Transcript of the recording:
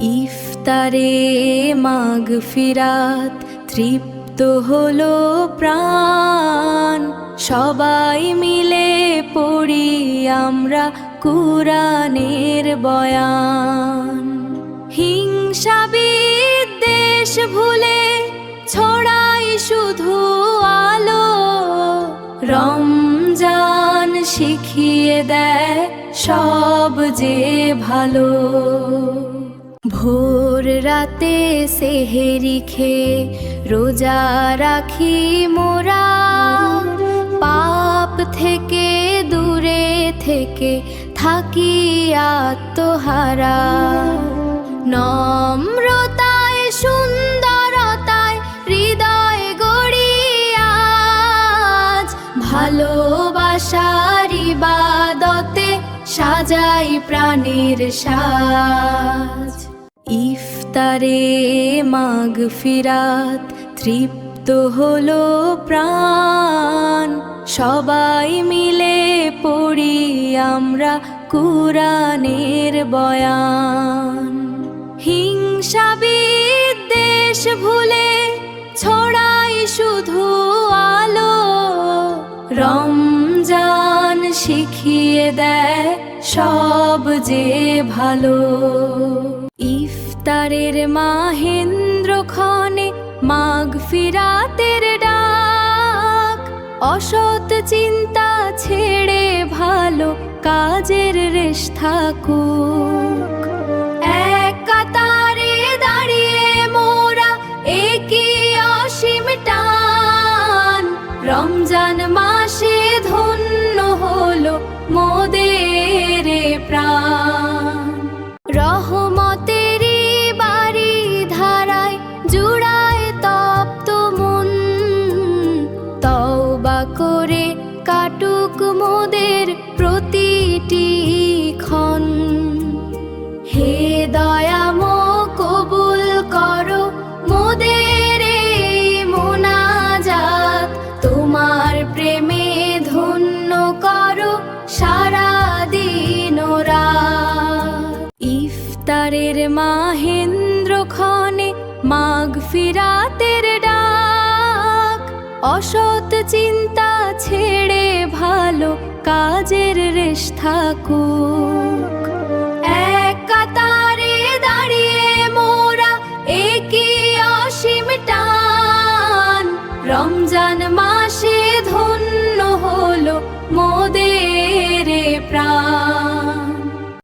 ইফতারে মাগফিরাত তৃপ্ত হলো প্রাণ, সবাই মিলে পড়ি আমরা কুরআনের বয়ান। হিংসা বিদ্বেষ ভুলে ছড়াই শুধু আলো, রমজান শিখিয়ে দেয় সব যে ভালো। ভোর রাতে সেহেরি খেয়ে রোজা রাখি মোরা, পাপ থেকে দূরে থেকে থাকি আত্মহারা। নম্রতায় সুন্দরতায় হৃদয় গড়ি আজ, ভালোবাসার ইবাদতে সাজাই প্রাণের সাজ। ইফতারে মাগফিরাত তৃপ্ত হলো প্রাণ, সবাই মিলে পড়ি আমরা কুরআনের বয়ান। হিংসা বিদ্বেষ ভুলে ছড়াই শুধু আলো, রমজান শিখিয়ে দেয় সব যে ভালো। ইফতারের মাহেন্দ্রক্ষণে মাগফিরাতের ডাক, অসৎ চিন্তা ছেড়ে ভালো কাজের রেশ থাকুক। এক কাতারে দাঁড়িয়ে মোরা একই অসীম টান, রমজান মাসে ধন্য হলো মোদের প্রাণ। রহমতেরই বাড়ি ধারায় জুড়ায় তপ্ত মন, তওবা করে কাটুক মোদের প্রতিটি ক্ষণ। হে দয়াময় কবুল করো মোদের এই মোনাজাত, তোমার প্রেমে ধন্য করো সারা দিন ও রাত। ইফতারের মাহেন্দ্রক্ষণে মাগফিরাতের ডাক, অসৎ চিন্তা ছেড়ে ভালো কাজের রেশ থাকুক।